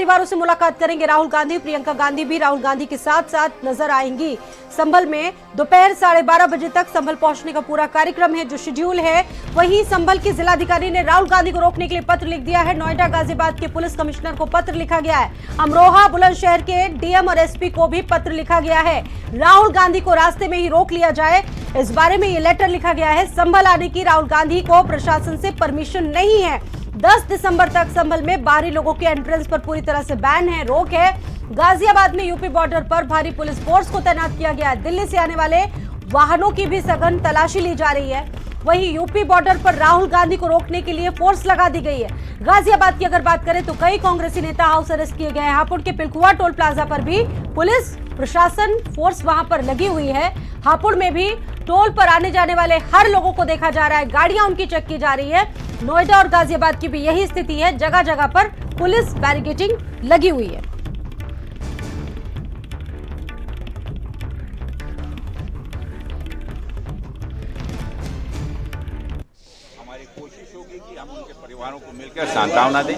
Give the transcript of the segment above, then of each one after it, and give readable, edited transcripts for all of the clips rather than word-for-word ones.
परिवारों से मुलाकात करेंगे राहुल गांधी। प्रियंका गांधी भी राहुल गांधी के साथ साथ नजर आएंगी संभल में। दोपहर 12:30 बजे तक संभल पहुंचने का पूरा कार्यक्रम है, जो शेड्यूल है। वहीं संभल के जिलाधिकारी ने राहुल गांधी को रोकने के लिए पत्र लिख दिया है। नोएडा गाजियाबाद के पुलिस कमिश्नर को पत्र लिखा गया है। अमरोहा बुलंदशहर के डीएम और एसपी को भी पत्र लिखा गया है। राहुल गांधी को रास्ते में ही रोक लिया जाए, इस बारे में ये लेटर लिखा गया है। संभल आने की राहुल गांधी को प्रशासन से परमिशन नहीं है। 10 दिसंबर तक संभल में बाहरी लोगों के एंट्रेंस पर पूरी तरह से बैन है, रोक है। गाजियाबाद में यूपी बॉर्डर पर भारी पुलिस फोर्स को तैनात किया गया है। दिल्ली से आने वाले वाहनों की भी सघन तलाशी ली जा रही है। वहीं यूपी बॉर्डर पर राहुल गांधी को रोकने के लिए फोर्स लगा दी गई है। गाजियाबाद की अगर बात करें तो कई कांग्रेसी नेता हाउस अरेस्ट किए गए हैं। हापुड़ के पिलखुआ टोल प्लाजा पर भी पुलिस प्रशासन फोर्स वहां पर लगी हुई है। हापुड़ में भी टोल पर आने जाने वाले हर लोगों को देखा जा रहा है, गाड़ियां उनकी चेक की जा रही है। नोएडा और गाजियाबाद की भी यही स्थिति है, जगह जगह पर पुलिस बैरिकेडिंग लगी हुई है। हमारी कोशिश होगी कि हम उनके परिवारों को मिलकर सांत्वना दें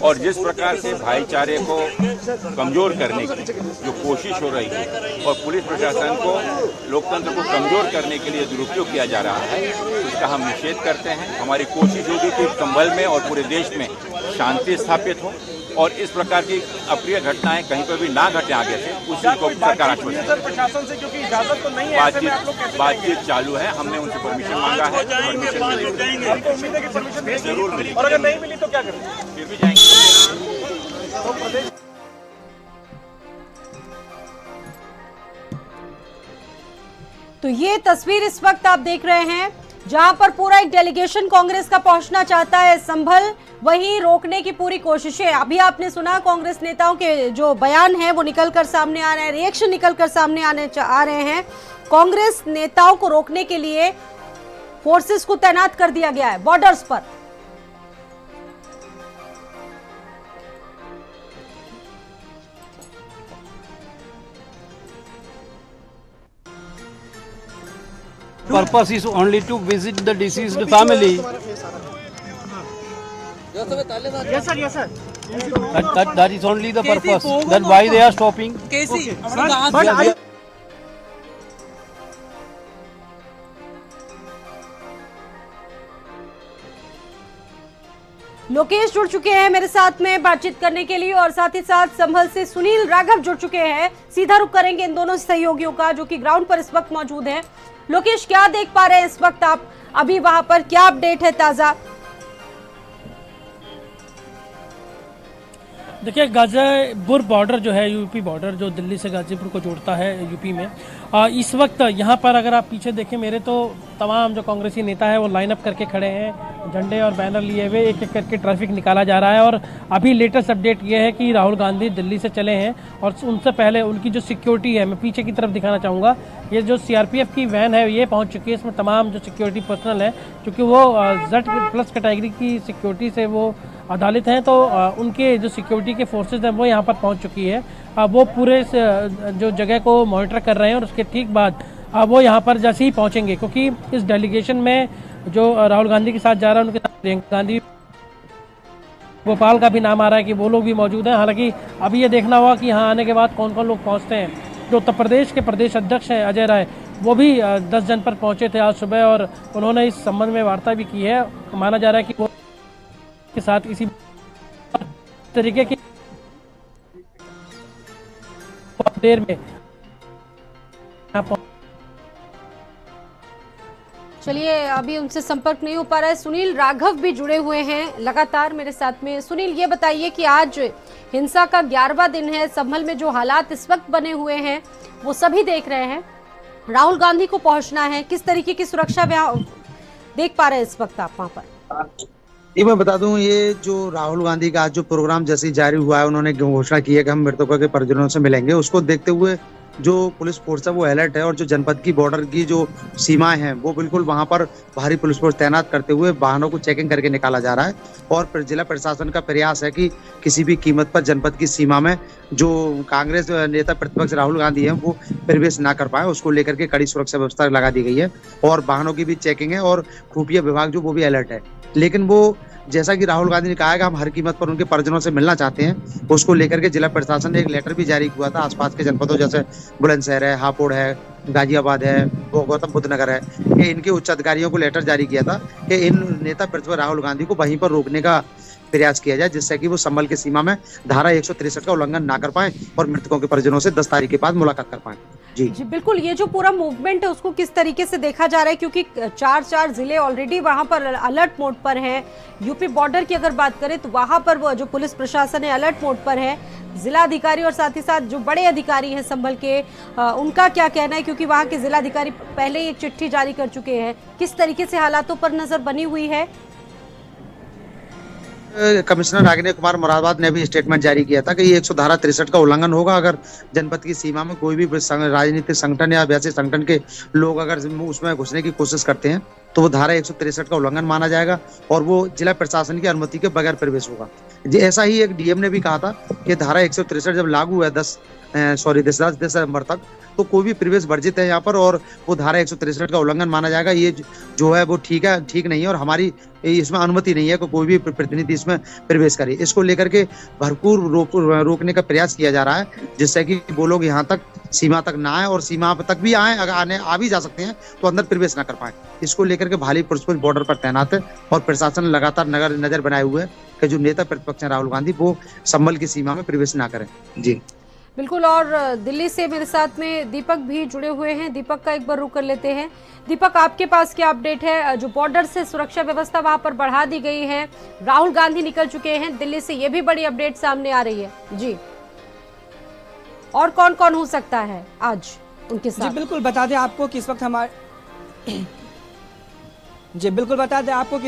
और जिस प्रकार से भाईचारे को कमजोर करने की जो कोशिश हो रही है और पुलिस प्रशासन को लोकतंत्र को कमजोर करने के लिए दुरुपयोग किया जा रहा है, उसका हम निषेध करते हैं। हमारी कोशिश होगी कि संभल में और पूरे देश में शांति स्थापित हो और इस प्रकार की अप्रिय घटनाएं कहीं पर भी ना घटे आगे से, उस चीज को सरकार आश्वस्त प्रशासन से, क्योंकि इजाजत तो नहीं है। बातचीत चालू है, हमने उनसे परमिशन मांगा है। हमको उम्मीद है कि परमिशन जरूर मिलेगी और अगर नहीं मिली तो क्या करेंगे? फिर भी जाएंगे। तो ये तस्वीर इस वक्त आप देख रहे हैं, जहां पर पूरा एक डेलीगेशन कांग्रेस का पहुंचना चाहता है संभल, वहीं रोकने की पूरी कोशिशें। अभी आपने सुना कांग्रेस नेताओं के जो बयान है वो निकलकर सामने आ रहे हैं, रिएक्शन निकलकर सामने आ रहे हैं। कांग्रेस नेताओं को रोकने के लिए फोर्सेस को तैनात कर दिया गया है बॉर्डर्स पर। Purpose is only to visit the deceased family. Yes sir, yes sir. That is only the purpose. Then why they are stopping? Lokesh जुड़ चुके हैं मेरे साथ में बातचीत करने के लिए, और साथ ही साथ संभल से सुनील राघव जुड़ चुके हैं। सीधा रुख करेंगे इन दोनों सहयोगियों का जो कि ग्राउंड पर इस वक्त मौजूद हैं। लोकेश, क्या देख पा रहे हैं इस वक्त आप? अभी वहां पर क्या अपडेट है ताजा? देखिए, गाजीपुर बॉर्डर जो है, यूपी बॉर्डर जो दिल्ली से गाजीपुर को जोड़ता है यूपी में, इस वक्त यहाँ पर अगर आप पीछे देखें मेरे, तो तमाम जो कांग्रेसी नेता है वो लाइन अप करके खड़े हैं, झंडे और बैनर लिए हुए एक एक करके ट्रैफिक निकाला जा रहा है। और अभी लेटेस्ट अपडेट ये है कि राहुल गांधी दिल्ली से चले हैं और उनसे पहले उनकी जो सिक्योरिटी है, मैं पीछे की तरफ दिखाना चाहूँगा, ये जो सीआरपीएफ की वैन है ये पहुँच चुकी है। इसमें तमाम जो सिक्योरिटी पर्सनल है, क्योंकि वो Z+ कैटेगरी की सिक्योरिटी से वो आधारित हैं, तो उनके जो सिक्योरिटी के फोर्सेज हैं वो यहाँ पर पहुँच चुकी है। वो पूरे जो जगह को मॉनिटर कर रहे हैं और उसके ठीक बाद वो यहाँ पर जैसे ही पहुँचेंगे, क्योंकि इस डेलीगेशन में जो राहुल गांधी के साथ जा रहा है उनके साथ प्रियंका गांधी, भोपाल का भी नाम आ रहा है कि वो लोग भी मौजूद हैं। हालांकि अभी ये देखना होगा कि यहाँ आने के बाद कौन कौन लोग पहुँचते हैं। जो उत्तर प्रदेश के प्रदेश अध्यक्ष हैं अजय राय, वो भी 10 जनपद पहुँचे थे आज सुबह और उन्होंने इस संबंध में वार्ता भी की है। माना जा रहा है कि वो के साथ इसी तरीके की देर में चलिए, अभी उनसे संपर्क नहीं हो पा रहा है। सुनील राघव भी जुड़े हुए हैं लगातार मेरे साथ में। सुनील, ये बताइए कि आज हिंसा का 11वां दिन है, संभल में जो हालात इस वक्त बने हुए हैं वो सभी देख रहे हैं। राहुल गांधी को पहुंचना है, किस तरीके की सुरक्षा देख पा रहे हैं इस वक्त आप वहां पर? ये मैं बता दूं, ये जो राहुल गांधी का आज जो प्रोग्राम जैसे ही जारी हुआ है, उन्होंने घोषणा की है कि हम मृतकों के परिजनों से मिलेंगे। उसको देखते हुए जो पुलिस फोर्स है वो अलर्ट है और जो जनपद की बॉर्डर की जो सीमाएं हैं वो बिल्कुल वहां पर भारी पुलिस फोर्स तैनात करते हुए वाहनों को चेकिंग करके निकाला जा रहा है। और जिला प्रशासन का प्रयास है कि किसी भी कीमत पर जनपद की सीमा में जो कांग्रेस नेता प्रतिपक्ष राहुल गांधी है वो प्रवेश ना कर पाए, उसको लेकर के कड़ी सुरक्षा व्यवस्था लगा दी गई है और वाहनों की भी चेकिंग है और खुफिया विभाग जो वो भी अलर्ट है। लेकिन वो जैसा कि राहुल गांधी ने कहा है कि हम हर कीमत पर उनके परिजनों से मिलना चाहते हैं, उसको लेकर के जिला प्रशासन ने एक लेटर भी जारी किया था आसपास के जनपदों जैसे बुलंदशहर है, हापुड़ है, गाजियाबाद है, गौतम बुद्ध नगर है, कि इनके उच्च अधिकारियों को लेटर जारी किया था कि इन नेता प्रतिपक्ष राहुल गांधी को वहीं पर रोकने का प्रयास किया जाए, जिससे कि वो संभल की सीमा में धारा 163 का उल्लंघन ना कर पाए और मृतकों के परिजनों से 10 तारीख के बाद मुलाकात कर पाए। जी बिल्कुल, ये जो पूरा मूवमेंट है उसको किस तरीके से देखा जा रहा है, क्योंकि 4 जिले ऑलरेडी वहां पर अलर्ट मोड पर हैं। यूपी बॉर्डर की अगर बात करें तो वहां पर वो जो पुलिस प्रशासन है अलर्ट मोड पर है। जिला अधिकारी और साथ ही साथ जो बड़े अधिकारी हैं संभल के, उनका क्या कहना है, क्योंकि वहां के जिला अधिकारी पहले ही एक चिट्ठी जारी कर चुके हैं। किस तरीके से हालातों पर नजर बनी हुई है? कमिश्नर रागिनी कुमार मुरादाबाद ने भी स्टेटमेंट जारी किया था कि ये 163 का उल्लंघन होगा अगर जनपद की सीमा में कोई भी राजनीतिक संगठन या वैसे संगठन के लोग अगर उसमें घुसने की कोशिश करते हैं तो वो धारा 163 का उल्लंघन माना जाएगा और वो जिला प्रशासन की अनुमति के बगैर प्रवेश होगा। ऐसा ही एक डीएम ने भी कहा था कि धारा 163 जब लागू है 10 दिसंबर तक, तो कोई भी प्रवेश वर्जित है यहाँ पर और वो धारा 163 का उल्लंघन माना जाएगा। ये जो है वो ठीक नहीं है और हमारी इसमें अनुमति नहीं है कि कोई भी प्रतिनिधि इसमें प्रवेश करे। इसको लेकर के भरपूर रोकने का प्रयास किया जा रहा है, जिससे कि वो लोग यहाँ तक सीमा तक ना आए और सीमा तक भी आए, अगर आ भी जा सकते हैं तो अंदर प्रवेश ना कर पाए। इसको लेकर के भारी पुलिस बॉर्डर पर तैनात है और प्रशासन लगातार नजर बनाए हुए है कि जो नेता प्रतिपक्ष हैं राहुल गांधी वो संभल की सीमा में प्रवेश ना करें। जी बिल्कुल, और दिल्ली से मेरे साथ में दीपक भी जुड़े हुए हैं। दीपक का एक बार रुख कर लेते हैं। दीपक, आपके पास क्या अपडेट है? जो बॉर्डर से सुरक्षा व्यवस्था वहां पर बढ़ा दी गई है, राहुल गांधी निकल चुके हैं दिल्ली से, ये भी बड़ी अपडेट सामने आ रही है जी। और कौन कौन हो सकता है आज उनके साथ? जी बिल्कुल, बता दें आपको कि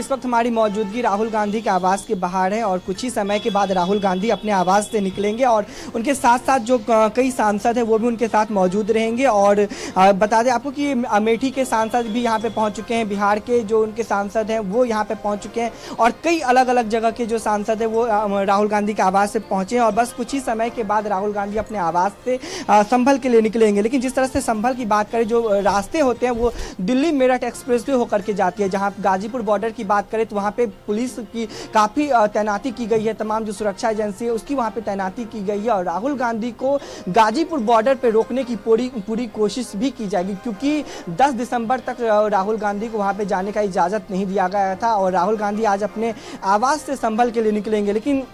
इस वक्त हमारी मौजूदगी राहुल गांधी के आवास के बाहर है और कुछ ही समय के बाद राहुल गांधी अपने आवास से निकलेंगे और उनके साथ साथ जो कई सांसद हैं वो भी उनके साथ मौजूद रहेंगे। और बता दें आपको कि अमेठी के सांसद भी यहाँ पे पहुँच चुके हैं, बिहार के जो उनके सांसद हैं वो यहाँ पे पहुँच चुके हैं और कई अलग अलग जगह के जो सांसद हैं वो राहुल गांधी के आवास से पहुँचे हैं और बस कुछ ही समय के बाद राहुल गांधी अपने आवास से संभल के लिए निकलेंगे। लेकिन जिस तरह से संभल की बात करें, जो रास्ते होते हैं वो दिल्ली मेरठ एक्सप्रेस वे होकर के जाती है। जहां गाजीपुर बॉर्डर की बात करें तो वहां पे पुलिस की काफ़ी तैनाती की गई है, तमाम जो सुरक्षा एजेंसी है उसकी वहां पे तैनाती की गई है और राहुल गांधी को गाजीपुर बॉर्डर पे रोकने की पूरी कोशिश भी की जाएगी, क्योंकि 10 दिसंबर तक राहुल गांधी को वहां पे जाने का इजाज़त नहीं दिया गया था और राहुल गांधी आज अपने आवास से संभल के लिए निकलेंगे। लेकिन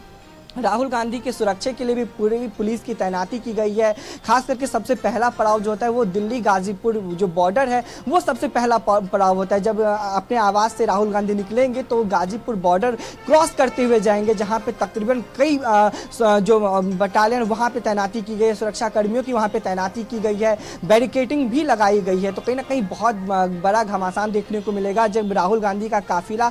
राहुल गांधी के सुरक्षा के लिए भी पूरी पुलिस की तैनाती की गई है। खास करके सबसे पहला पड़ाव जो होता है वो दिल्ली गाजीपुर जो बॉर्डर है वो सबसे पहला पड़ाव होता है। जब अपने आवास से राहुल गांधी निकलेंगे तो गाजीपुर बॉर्डर क्रॉस करते हुए जाएंगे, जहां पे तकरीबन कई जो बटालियन वहां पे तैनाती की गई है, सुरक्षा कर्मियों की वहां पे तैनाती की गई है, बैरिकेडिंग भी लगाई गई है। तो कहीं ना कहीं बहुत बड़ा घमासान देखने को मिलेगा जब राहुल गांधी का काफिला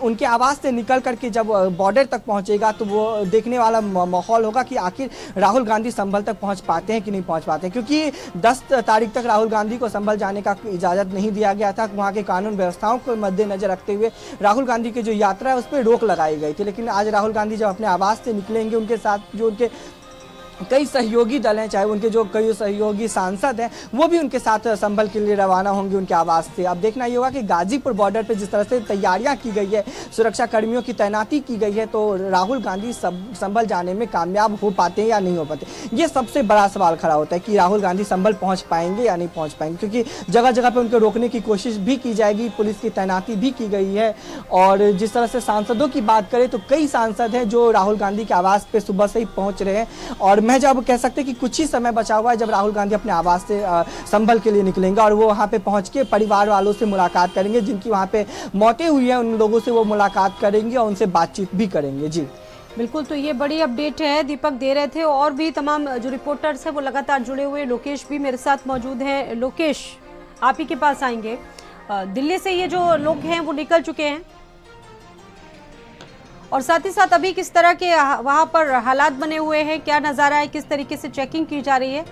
उनके आवास से निकल करके जब बॉर्डर तक पहुंचेगा, तो वो देखने वाला माहौल होगा कि आखिर राहुल गांधी संभल तक पहुंच पाते हैं कि नहीं पहुंच पाते हैं, क्योंकि 10 तारीख तक राहुल गांधी को संभल जाने का इजाजत नहीं दिया गया था। वहां के कानून व्यवस्थाओं को मद्देनजर रखते हुए राहुल गांधी की जो यात्रा है उस पर रोक लगाई गई थी। लेकिन आज राहुल गांधी जब अपने आवास से निकलेंगे, उनके साथ जो उनके कई सहयोगी दल हैं, चाहे उनके जो कई सहयोगी सांसद हैं वो भी उनके साथ संभल के लिए रवाना होंगे उनके आवास से। अब देखना ये होगा कि गाजीपुर बॉर्डर पे जिस तरह से तैयारियां की गई है, सुरक्षा कर्मियों की तैनाती की गई है, तो राहुल गांधी संभल जाने में कामयाब हो पाते हैं या नहीं हो पाते। ये सबसे बड़ा सवाल खड़ा होता है कि राहुल गांधी संभल पहुँच पाएंगे या नहीं पहुँच पाएंगे, क्योंकि जगह जगह पर उनको रोकने की कोशिश भी की जाएगी, पुलिस की तैनाती भी की गई है। और जिस तरह से सांसदों की बात करें तो कई सांसद हैं जो राहुल गांधी के आवास पर सुबह से ही पहुँच रहे हैं और मैं जब कह सकते हैं कि कुछ ही समय बचा हुआ है जब राहुल गांधी अपने आवास से संभल के लिए निकलेंगे और वो वहां पे पहुंच के परिवार वालों से मुलाकात करेंगे, जिनकी वहां पे मौतें हुई हैं उन लोगों से वो मुलाकात करेंगे और उनसे बातचीत भी करेंगे। जी बिल्कुल, तो ये बड़ी अपडेट है दीपक दे रहे थे और भी तमाम जो रिपोर्टर्स हैं वो लगातार जुड़े हुए। लोकेश भी मेरे साथ मौजूद हैं। लोकेश, आप ही के पास आएंगे। दिल्ली से ये जो लोग हैं वो निकल चुके हैं और साथ ही साथ अभी किस तरह के वहां पर हालात बने हुए हैं, क्या नजारा है, किस तरीके से चेकिंग की जा रही है?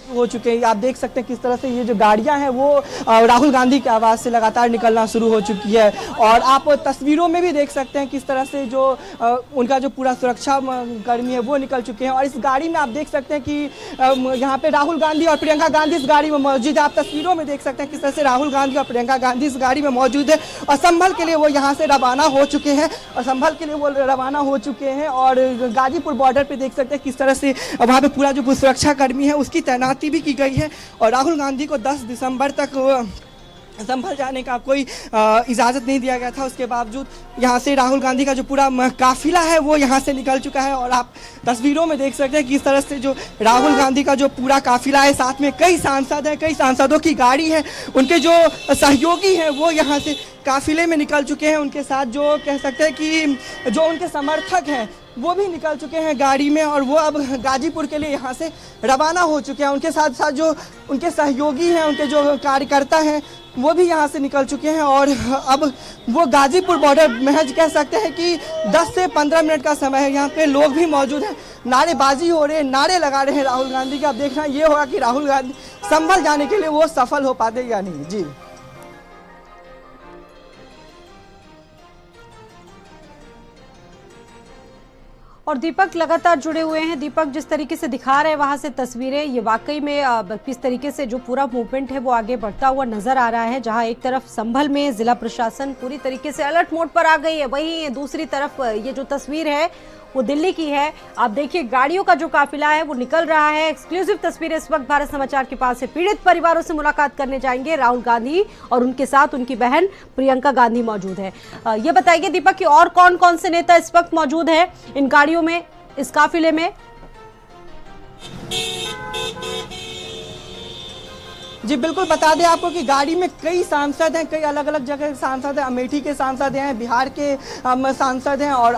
वो हो चुके हैं। आप देख सकते हैं किस तरह से ये जो गाड़ियां हैं वो राहुल गांधी के आवाज़ से लगातार निकलना शुरू हो चुकी है। और आप तस्वीरों में भी देख सकते हैं किस तरह से जो उनका जो पूरा सुरक्षा कर्मी है वो निकल चुके हैं। और इस गाड़ी में आप देख सकते हैं कि यहाँ पे राहुल गांधी और प्रियंका गांधी इस गाड़ी में मौजूद है। आप तस्वीरों में देख सकते हैं किस तरह से राहुल गांधी और प्रियंका गांधी इस गाड़ी में मौजूद है और संभल के लिए वो यहाँ से रवाना हो चुके हैं और गाजीपुर बॉर्डर पे देख सकते हैं किस तरह से वहाँ पे पूरा जो सुरक्षा कर्मी है उसकी तैनाती भी की गई है। और राहुल गांधी को 10 दिसंबर तक संभल जाने का कोई इजाज़त नहीं दिया गया था। उसके बावजूद यहाँ से राहुल गांधी का जो पूरा काफिला है वो यहाँ से निकल चुका है। और आप तस्वीरों में देख सकते हैं किस तरह से जो राहुल गांधी का जो पूरा काफिला है, साथ में कई सांसद हैं, कई सांसदों की गाड़ी है, उनके जो सहयोगी हैं वो यहाँ से काफिले में निकल चुके हैं। उनके साथ जो कह सकते हैं कि जो उनके समर्थक हैं वो भी निकल चुके हैं गाड़ी में और वो अब गाजीपुर के लिए यहाँ से रवाना हो चुके हैं। उनके साथ साथ जो उनके सहयोगी हैं, उनके जो कार्यकर्ता हैं वो भी यहाँ से निकल चुके हैं और अब वो गाजीपुर बॉर्डर महज कह सकते हैं कि 10 से 15 मिनट का समय है। यहाँ पे लोग भी मौजूद हैं, नारेबाजी हो रहे हैं, नारे लगा रहे हैं राहुल गांधी के। अब देखना ये होगा कि राहुल गांधी संभल जाने के लिए वो सफल हो पाते या नहीं। जी और दीपक लगातार जुड़े हुए हैं। दीपक, जिस तरीके से दिखा रहे हैं वहां से तस्वीरें, ये वाकई में किस तरीके से जो पूरा मूवमेंट है वो आगे बढ़ता हुआ नजर आ रहा है। जहां एक तरफ संभल में जिला प्रशासन पूरी तरीके से अलर्ट मोड पर आ गई है, वहीं दूसरी तरफ ये जो तस्वीर है वो दिल्ली की है। आप देखिए गाड़ियों का जो काफिला है वो निकल रहा है। एक्सक्लूसिव तस्वीरें इस वक्त भारत समाचार के पास है। पीड़ित परिवारों से मुलाकात करने जाएंगे राहुल गांधी और उनके साथ उनकी बहन प्रियंका गांधी मौजूद है। ये बताइए दीपक कि और कौन कौन से नेता इस वक्त मौजूद है इन गाड़ियों में, इस काफिले में? जी बिल्कुल, बता दें आपको कि गाड़ी में कई सांसद हैं, कई अलग अलग जगह के सांसद हैं। अमेठी के सांसद हैं, बिहार के सांसद हैं और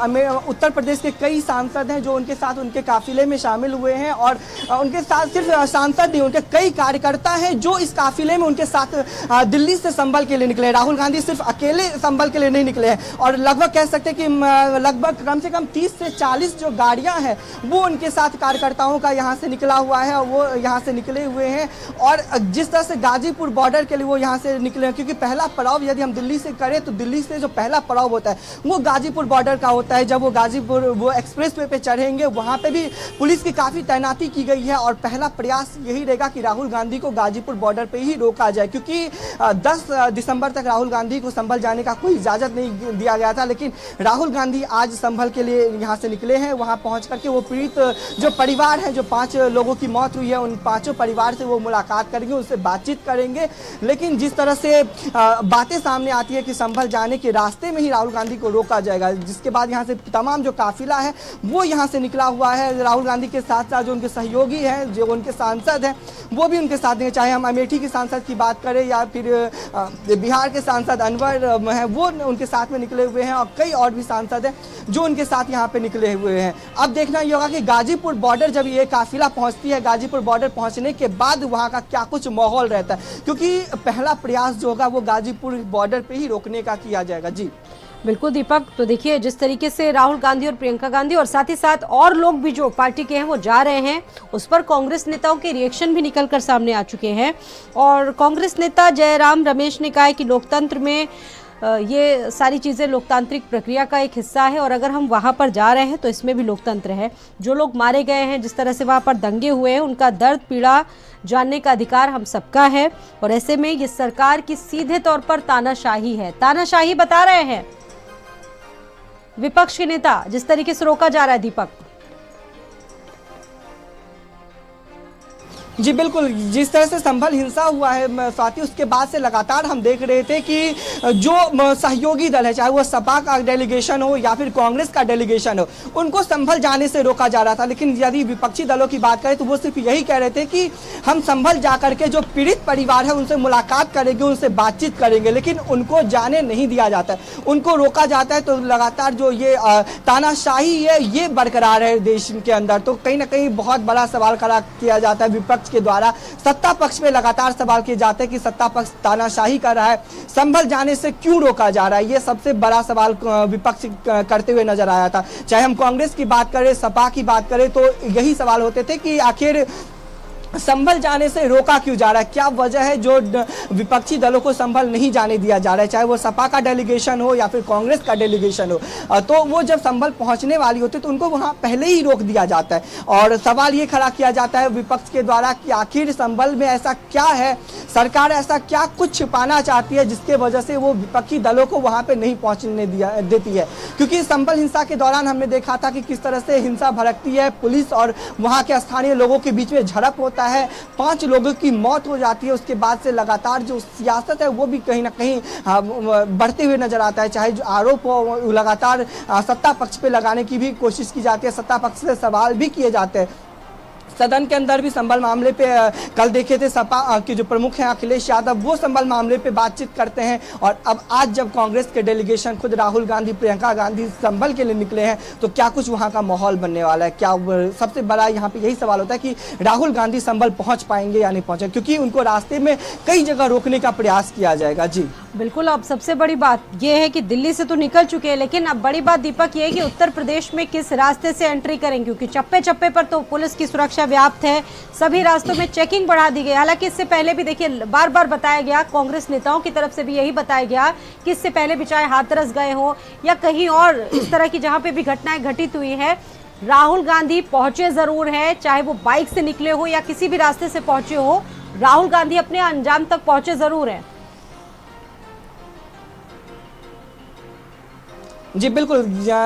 उत्तर प्रदेश के कई सांसद हैं जो उनके साथ उनके काफिले में शामिल हुए हैं। और उनके साथ सिर्फ सांसद नहीं, उनके कई कार्यकर्ता हैं जो इस काफिले में उनके साथ दिल्ली से संभल के लिए निकले। राहुल गांधी सिर्फ अकेले संभल के लिए नहीं निकले हैं और लगभग कह सकते हैं कि लगभग कम से कम 30 से 40 जो गाड़ियाँ हैं वो उनके साथ कार्यकर्ताओं का यहाँ से निकला हुआ है और वो यहाँ से निकले हुए हैं। और जिस से गाजीपुर बॉर्डर के लिए वो यहाँ से निकले, क्योंकि पहला पड़ाव यदि हम दिल्ली से करें तो दिल्ली से जो पहला पड़ाव होता है वो गाजीपुर बॉर्डर का होता है। जब वो गाजीपुर वो एक्सप्रेस वे पे चढ़ेंगे वहाँ पे भी पुलिस की काफ़ी तैनाती की गई है और पहला प्रयास यही रहेगा कि राहुल गांधी को गाजीपुर बॉर्डर पे ही रोका जाए, क्योंकि 10 दिसंबर तक राहुल गांधी को संभल जाने का कोई इजाज़त नहीं दिया गया था। लेकिन राहुल गांधी आज संभल के लिए यहाँ से निकले हैं। वहाँ पहुँच करके वो पीड़ित जो परिवार है, जो 5 लोगों की मौत हुई है, उन 5 परिवार से वो मुलाकात करेंगे, उससे बातचीत करेंगे। लेकिन जिस तरह से बातें सामने आती है कि संभल जाने के रास्ते में ही राहुल गांधी को रोका जाएगा, जिसके बाद यहाँ से तमाम जो काफिला है वो यहाँ से निकला हुआ है। राहुल गांधी के साथ साथ जो उनके सहयोगी हैं, जो उनके सांसद हैं, वो भी उनके साथ हैं। चाहे हम अमेठी के सांसद की बात करें या फिर बिहार के सांसद अनवर हैं, वो उनके साथ में निकले हुए हैं और कई और भी सांसद हैं जो उनके साथ यहाँ पे निकले हुए हैं। अब देखना ये होगा कि गाजीपुर बॉर्डर जब ये काफिला पहुँचती है, गाजीपुर बॉर्डर पहुँचने के बाद वहाँ का क्या कुछ माहौल रहता है, क्योंकि पहला प्रयास जो होगा वो गाजीपुर बॉर्डर पे ही रोकने का किया जाएगा। जी बिल्कुल दीपक, तो देखिए जिस तरीके से राहुल गांधी और प्रियंका गांधी और साथ ही साथ और लोग भी जो पार्टी के हैं वो जा रहे हैं, उस पर कांग्रेस नेताओं के रिएक्शन भी निकलकर सामने आ चुके हैं। और कांग्रेस नेता जयराम रमेश ने कहा है कि लोकतंत्र में ये सारी चीज़ें लोकतांत्रिक प्रक्रिया का एक हिस्सा है और अगर हम वहाँ पर जा रहे हैं तो इसमें भी लोकतंत्र है। जो लोग मारे गए हैं, जिस तरह से वहाँ पर दंगे हुए हैं, उनका दर्द पीड़ा जानने का अधिकार हम सबका है और ऐसे में ये सरकार की सीधे तौर पर तानाशाही है। तानाशाही बता रहे हैं विपक्ष के नेता, जिस तरीके से रोका जा रहा है। दीपक जी बिल्कुल, जिस तरह से संभल हिंसा हुआ है स्वाति, उसके बाद से लगातार हम देख रहे थे कि जो सहयोगी दल है, चाहे वो सपा का डेलीगेशन हो या फिर कांग्रेस का डेलीगेशन हो, उनको संभल जाने से रोका जा रहा था। लेकिन यदि विपक्षी दलों की बात करें तो वो सिर्फ यही कह रहे थे कि हम संभल जा करके जो पीड़ित परिवार है उनसे मुलाकात करेंगे, उनसे बातचीत करेंगे, लेकिन उनको जाने नहीं दिया जाता है, उनको रोका जाता है। तो लगातार जो ये तानाशाही है ये बरकरार है देश के अंदर। तो कहीं ना कहीं बहुत बड़ा सवाल खड़ा किया जाता है विपक्ष के द्वारा। सत्ता पक्ष पे लगातार सवाल किए जाते हैं कि सत्ता पक्ष तानाशाही कर रहा है, संभल जाने से क्यों रोका जा रहा है। ये सबसे बड़ा सवाल विपक्ष करते हुए नजर आया था। चाहे हम कांग्रेस की बात करें, सपा की बात करें, तो यही सवाल होते थे कि आखिर संभल जाने से रोका क्यों जा रहा है? क्या वजह है जो विपक्षी दलों को संभल नहीं जाने दिया जा रहा है, चाहे वो सपा का डेलीगेशन हो या फिर कांग्रेस का डेलीगेशन हो? तो वो जब संभल पहुंचने वाली होती है तो उनको वहां पहले ही रोक दिया जाता है। और सवाल ये खड़ा किया जाता है विपक्ष के द्वारा कि आखिर संभल में ऐसा क्या है, सरकार ऐसा क्या कुछ छिपाना चाहती है जिसके वजह से वो विपक्षी दलों को वहां पे नहीं पहुंचने देती है? क्योंकि संभल हिंसा के दौरान हमने देखा था कि किस तरह से हिंसा भड़कती है, पुलिस और वहां के स्थानीय लोगों के बीच में झड़प होता है, 5 लोगों की मौत हो जाती है। उसके बाद से लगातार जो सियासत है वो भी कहीं ना कहीं बढ़ते हुए नजर आता है। चाहे जो आरोप हो लगातार सत्ता पक्ष पे लगाने की भी कोशिश की जाती है, सत्ता पक्ष से सवाल भी किए जाते हैं। सदन के अंदर भी संभल मामले पे कल देखे थे सपा के जो प्रमुख हैं अखिलेश यादव, वो संभल मामले पे बातचीत करते हैं। और अब आज जब कांग्रेस के डेलीगेशन खुद राहुल गांधी, प्रियंका गांधी संभल के लिए निकले हैं तो क्या कुछ वहां का माहौल बनने वाला है? क्या सबसे बड़ा यहाँ पे यही सवाल होता है कि राहुल गांधी संभल पहुंच पाएंगे या नहीं पहुंचे, क्योंकि उनको रास्ते में कई जगह रोकने का प्रयास किया जाएगा। जी बिल्कुल। अब सबसे बड़ी बात यह है कि दिल्ली से तो निकल चुके हैं, लेकिन अब बड़ी बात दीपक ये है कि उत्तर प्रदेश में किस रास्ते से एंट्री करेंगे, क्योंकि चप्पे चप्पे पर तो पुलिस की सुरक्षा व्याप्त है, सभी रास्तों में चेकिंग बढ़ा दी गई। हालांकि इससे पहले भी देखिए बार बार बताया गया, कांग्रेस नेताओं की तरफ से भी यही बताया गया कि इससे पहले भी चाहे हाथरस गए हो या कहीं और इस तरह की जहां पे भी घटनाएं घटित हुई है, राहुल गांधी पहुंचे जरूर है, चाहे वो बाइक से निकले हो या किसी भी रास्ते से पहुंचे हो, राहुल गांधी अपने अंजाम तक पहुंचे जरूर है। जी बिल्कुल,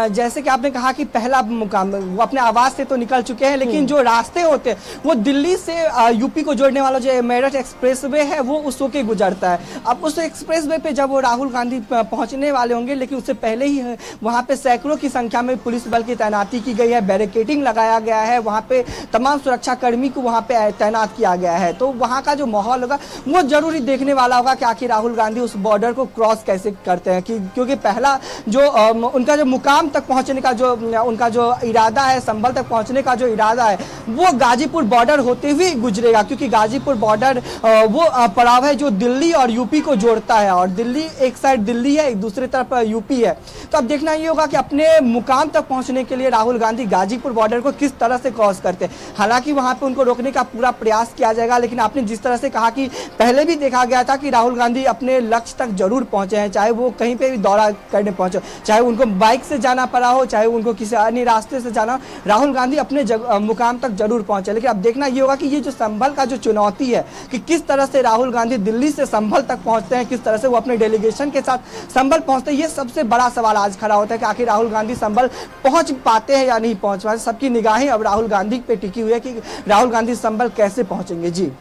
जैसे कि आपने कहा कि पहला मुकाम वो अपने आवास से तो निकल चुके हैं, लेकिन जो रास्ते होते हैं वो दिल्ली से यूपी को जोड़ने वाला जो मेरठ एक्सप्रेसवे है वो उस होके गुजरता है। अब उस एक्सप्रेसवे पे जब वो राहुल गांधी पहुंचने वाले होंगे, लेकिन उससे पहले ही वहां पे सैकड़ों की संख्या में पुलिस बल की तैनाती की गई है, बैरिकेडिंग लगाया गया है, वहां पे तमाम सुरक्षा कर्मी को वहां पे तैनात किया गया है। तो वहां का जो माहौल होगा वो जरूरी देखने वाला होगा कि आखिर राहुल गांधी उस बॉर्डर को क्रॉस कैसे करते हैं, क्योंकि पहला जो उनका जो मुकाम तक पहुंचने का जो उनका जो इरादा है, संभल तक पहुंचने का जो इरादा है वो गाजीपुर बॉर्डर होते हुए गुजरेगा, क्योंकि गाजीपुर बॉर्डर वो पड़ाव है जो दिल्ली और यूपी को जोड़ता है, और दिल्ली एक साइड दिल्ली है, एक दूसरी तरफ यूपी है। तो अब देखना ये होगा कि अपने मुकाम तक पहुंचने के लिए राहुल गांधी गाजीपुर बॉर्डर को किस तरह से क्रॉस करते हैं। हालांकि वहां पे उनको रोकने का पूरा प्रयास किया जाएगा, लेकिन आपने जिस तरह से कहा कि पहले भी देखा गया था कि राहुल गांधी अपने लक्ष्य तक जरूर पहुंचे हैं, चाहे वो कहीं पे भी दौरा करने पहुंचे, चाहे उनको बाइक से जाना पड़ा हो, चाहे उनको किसी अन्य रास्ते से जाना, राहुल गांधी अपने मुकाम तक जरूर पहुंचे। लेकिन अब देखना ये होगा कि ये जो संभल का जो चुनौती है कि किस तरह से राहुल गांधी दिल्ली से संभल तक पहुंचते हैं, किस तरह से वो अपने डेलीगेशन के साथ संभल पहुंचते हैं, ये सबसे बड़ा सवाल आज खड़ा होता है कि आखिर राहुल गांधी संभल पहुंच पाते हैं या नहीं पहुंच पाते। सबकी निगाहें अब राहुल गांधी पे टिकी हुई है कि राहुल गांधी संभल कैसे पहुंचेंगे। जी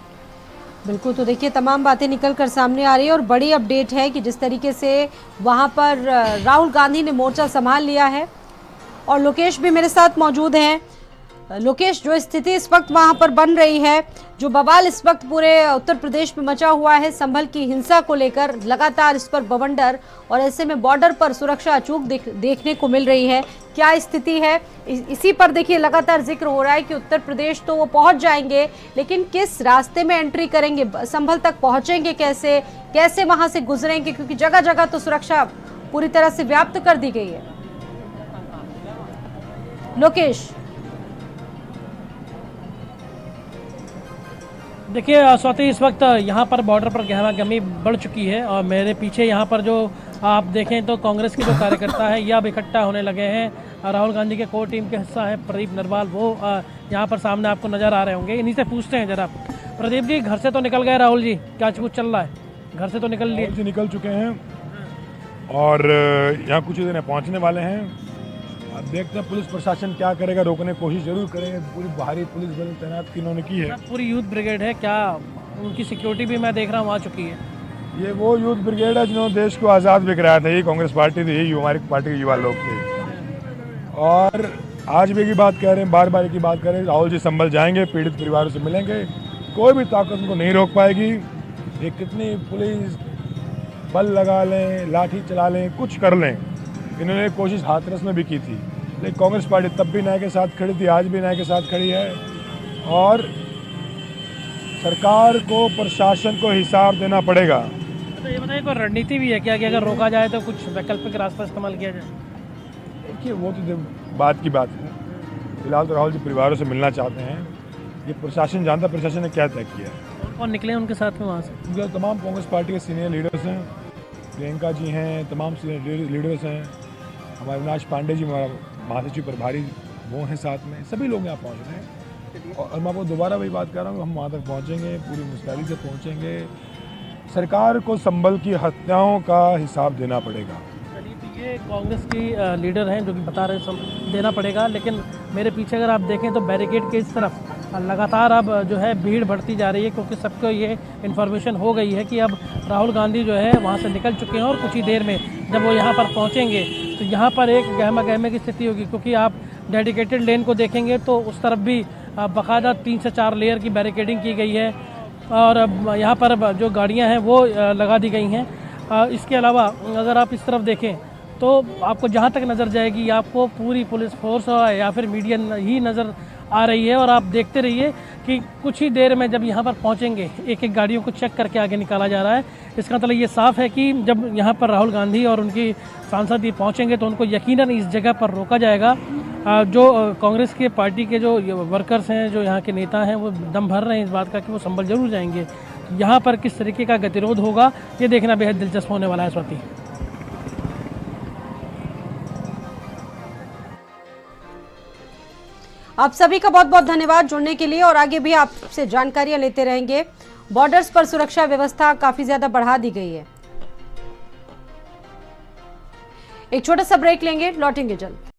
बिल्कुल। तो देखिए तमाम बातें निकल कर सामने आ रही है और बड़ी अपडेट है कि जिस तरीके से वहां पर राहुल गांधी ने मोर्चा संभाल लिया है, और लोकेश भी मेरे साथ मौजूद हैं। लोकेश, जो स्थिति इस वक्त वहां पर बन रही है, जो बवाल इस वक्त पूरे उत्तर प्रदेश में मचा हुआ है संभल की हिंसा को लेकर, लगातार इस पर बवंडर, और ऐसे में बॉर्डर पर सुरक्षा अचूक देखने को मिल रही है, क्या स्थिति है इसी पर देखिए लगातार जिक्र हो रहा है कि उत्तर प्रदेश तो वो पहुंच जाएंगे, लेकिन किस रास्ते में एंट्री करेंगे, संभल तक पहुंचेंगे कैसे, कैसे वहां से गुजरेंगे, क्योंकि जगह जगह तो सुरक्षा पूरी तरह से व्याप्त कर दी गई है। लोकेश देखिए स्वाति, इस वक्त यहाँ पर बॉर्डर पर गहमागहमी बढ़ चुकी है, और मेरे पीछे यहाँ पर जो आप देखें तो कांग्रेस के जो कार्यकर्ता है यह अब इकट्ठा होने लगे हैं। राहुल गांधी के कोर टीम के हिस्सा है प्रदीप नरवाल, वो यहाँ पर सामने आपको नज़र आ रहे होंगे। इन्हीं से पूछते हैं जरा, प्रदीप जी घर से तो निकल गए राहुल जी, क्या कुछ चल रहा है? घर से तो निकल लिए? राहुल जी निकल चुके हैं और यहाँ कुछ दिन पहुँचने वाले हैं। अब देखते हैं पुलिस प्रशासन क्या करेगा, रोकने की कोशिश जरूर करेंगे। पूरी बाहरी पुलिस बल तैनात इन्होंने की है। पूरी यूथ ब्रिगेड है, क्या उनकी सिक्योरिटी भी मैं देख रहा हूँ आ चुकी है? ये वो यूथ ब्रिगेड है जिन्होंने देश को आज़ाद भी कराया था। यही कांग्रेस पार्टी थी, यही हमारी पार्टी के युवा लोग थे, और आज भी की बात कह रहे हैं, बार बार की बात कर रहे हैं। राहुल जी संभल जाएंगे, पीड़ित परिवारों से मिलेंगे, कोई भी ताकत उनको नहीं रोक पाएगी। ये कितनी पुलिस बल लगा लें, लाठी चला लें, कुछ कर लें, इन्होंने कोशिश हाथरस में भी की थी, लेकिन कांग्रेस पार्टी तब भी न्याय के साथ खड़ी थी, आज भी न्याय के साथ खड़ी है। और सरकार को, प्रशासन को हिसाब देना पड़ेगा। तो ये बताइए कोई रणनीति भी है क्या कि अगर रोका जाए तो कुछ वैकल्पिक रास्ता इस्तेमाल किया जाए? देखिए वो तो बात की बात है। फिलहाल तो राहुल जी परिवारों से मिलना चाहते हैं, ये प्रशासन जानता है प्रशासन ने क्या तय किया है। और कौन निकले हैं उनके साथ में वहाँ से? उनके तमाम कांग्रेस पार्टी के सीनियर लीडर्स हैं, प्रियंका जी हैं, तमाम सीनियर लीडर्स हैं, हमारे अविनाश पांडे जी हमारा महासचिव प्रभारी वो हैं साथ में, सभी लोग यहाँ पहुँच रहे हैं। और मैं आपको दोबारा वही बात कर रहा हूँ, हम वहाँ तक पहुँचेंगे, पूरी मुस्तैदी से पहुँचेंगे। सरकार को संभल की हत्याओं का हिसाब देना पड़ेगा। ये कांग्रेस की लीडर हैं जो कि बता रहे हैं देना पड़ेगा, लेकिन मेरे पीछे अगर आप देखें तो बैरिकेड के इस तरफ लगातार अब जो है भीड़ बढ़ती जा रही है, क्योंकि सबको ये इन्फॉर्मेशन हो गई है कि अब राहुल गांधी जो है वहाँ से निकल चुके हैं और कुछ ही देर में जब वो यहाँ पर पहुँचेंगे तो यहाँ पर एक गहमा गहमे की स्थिति होगी, क्योंकि आप डेडिकेटेड लेन को देखेंगे तो उस तरफ भी बाकायदा 3 से 4 लेयर की बैरिकेडिंग की गई है और यहाँ पर जो गाड़ियाँ हैं वो लगा दी गई हैं। इसके अलावा अगर आप इस तरफ देखें तो आपको जहाँ तक नज़र जाएगी आपको पूरी पुलिस फोर्स या फिर मीडिया ही नज़र आ रही है। और आप देखते रहिए कि कुछ ही देर में जब यहाँ पर पहुँचेंगे एक एक गाड़ियों को चेक करके आगे निकाला जा रहा है। इसका मतलब ये साफ है कि जब यहाँ पर राहुल गांधी और उनकी सांसद ये पहुँचेंगे तो उनको यकीनन इस जगह पर रोका जाएगा। जो कांग्रेस के पार्टी के जो वर्कर्स हैं, जो यहाँ के नेता हैं, वो दम भर रहे हैं इस बात का कि वो संभल जरूर जाएंगे। यहाँ पर किस तरीके का गतिरोध होगा ये देखना बेहद दिलचस्प होने वाला है। स्वाति, आप सभी का बहुत बहुत धन्यवाद जुड़ने के लिए और आगे भी आपसे जानकारियां लेते रहेंगे। बॉर्डर्स पर सुरक्षा व्यवस्था काफी ज्यादा बढ़ा दी गई है। एक छोटा सा ब्रेक लेंगे, लौटेंगे जल्द।